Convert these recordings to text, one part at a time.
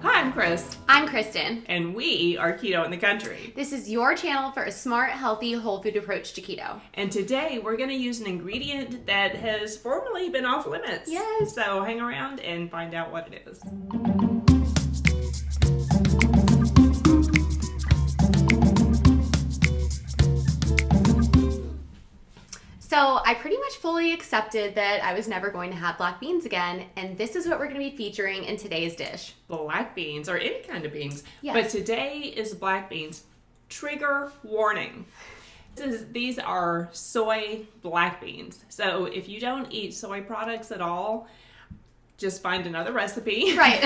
Hi, I'm Chris. I'm Kristen. And we are Keto in the Country. This is your channel for a smart, healthy, whole food approach to keto. And today we're going to use an ingredient that has formerly been off limits. Yes. So hang around and find out what it is. So I pretty much fully accepted that I was never going to have black beans again, and this is what we're going to be featuring in today's dish. Black beans, or any kind of beans. Yes. But today is black beans. Trigger warning. These are soy black beans. So if you don't eat soy products at all, just find another recipe. Right.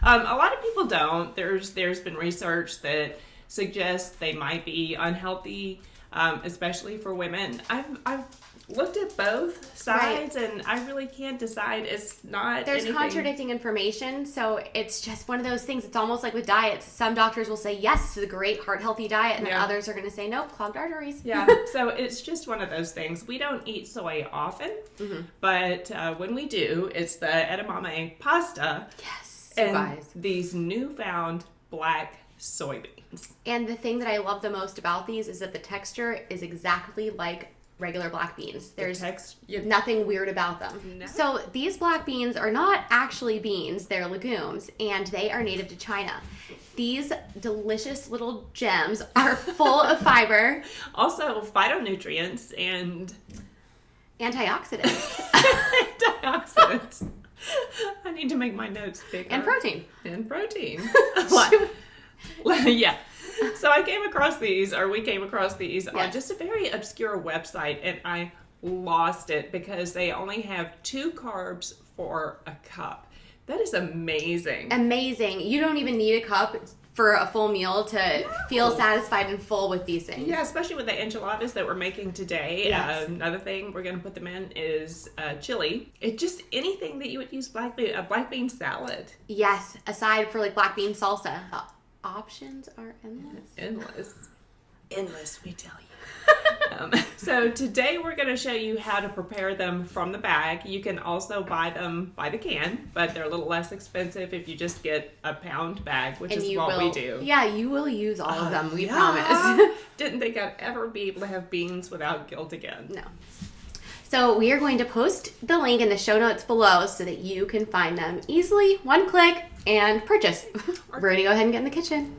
A lot of people don't. There's been research that suggests they might be unhealthy, especially for women. I've looked at both sides, right, and I really can't decide. It's not There's anything. Contradicting information, so it's just one of those things. It's almost like with diets. Some doctors will say, yes, this is a great heart-healthy diet, and then others are going to say, nope, clogged arteries. Yeah, so it's just one of those things. We don't eat soy often, but when we do, it's the edamame pasta. Yes, and guys. These newfound black soybeans. And the thing that I love the most about these is that the texture is exactly like regular black beans. There's nothing weird about them. No. So these black beans are not actually beans, they're legumes, and they are native to China. These delicious little gems are full of fiber. Also phytonutrients and antioxidants. Antioxidants. I need to make my notes bigger. And protein. And protein. What? Yeah. So we came across these on just a very obscure website, and I lost it because they only have 2 carbs for a cup. That is amazing. Amazing. You don't even need a cup for a full meal to feel satisfied and full with these things. Yeah, especially with the enchiladas that we're making today. Yes. Another thing we're going to put them in is chili. It's just anything that you would use a black bean salad. Yes, aside for like black bean salsa. Options are endless. Endless, we tell you. So today we're going to show you how to prepare them from the bag. You can also buy them by the can, but they're a little less expensive if you just get a pound bag, which is what we do. Yeah, you will use all of them, we promise. Didn't think I'd ever be able to have beans without guilt again. No. So we are going to post the link in the show notes below so that you can find them easily, one click, and purchase. We're going to go ahead and get in the kitchen.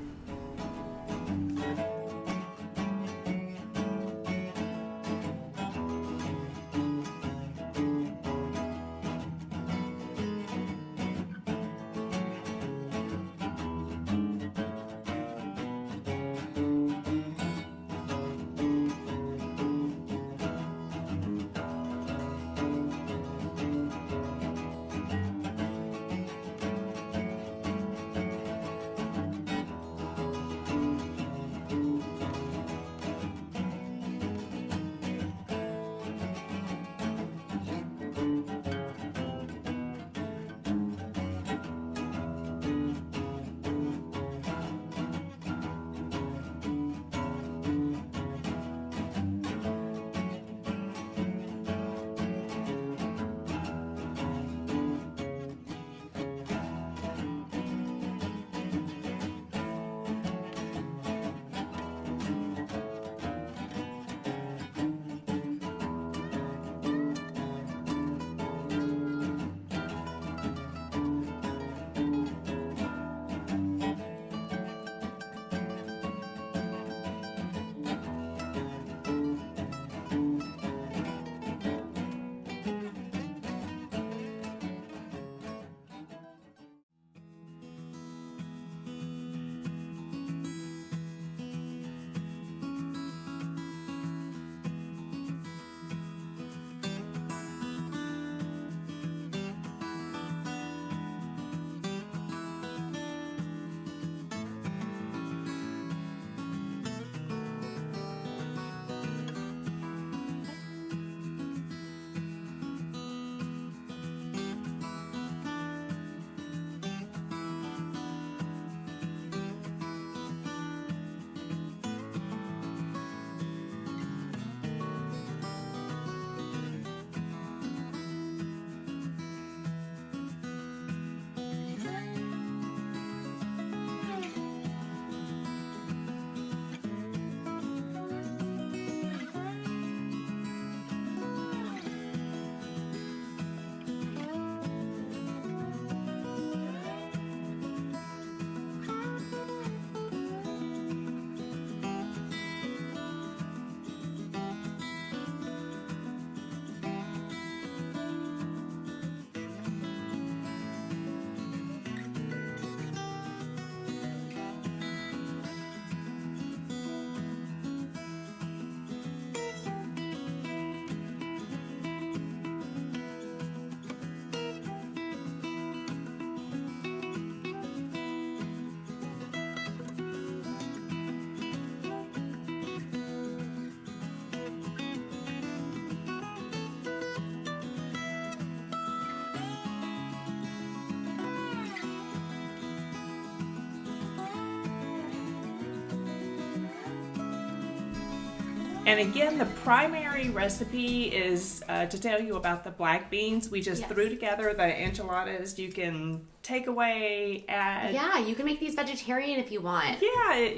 And again, the primary recipe is to tell you about the black beans. We just threw together the enchiladas. You can take away, add. Yeah, you can make these vegetarian if you want. Yeah,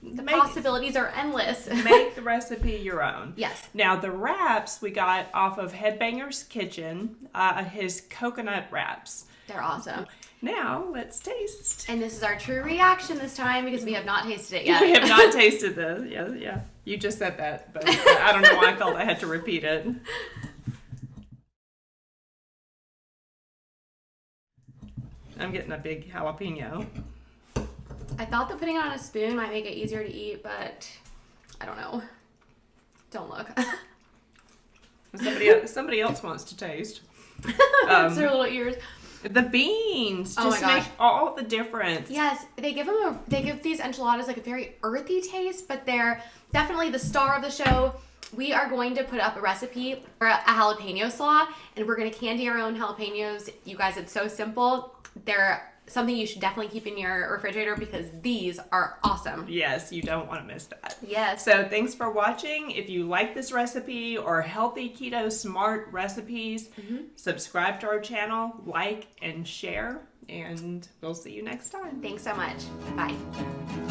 the possibilities are endless. Make the recipe your own. Yes. Now the wraps we got off of Headbangers Kitchen, his coconut wraps. They're awesome. Now let's taste. And this is our true reaction this time because we have not tasted it yet. We have not tasted this. Yeah. You just said that, but I don't know why I felt I had to repeat it. I'm getting a big jalapeno. I thought that putting it on a spoon might make it easier to eat, but I don't know. Don't look. Somebody else wants to taste. That's their little ears. The beans just make all the difference. Yes, they give these enchiladas like a very earthy taste, but they're definitely the star of the show. We are going to put up a recipe for a jalapeno slaw, and we're going to candy our own jalapenos. You guys, it's so simple. They're something you should definitely keep in your refrigerator because these are awesome. Yes, you don't want to miss that. Yes. So thanks for watching. If you like this recipe or healthy keto smart recipes, subscribe to our channel, like and share, and we'll see you next time. Thanks so much. Bye.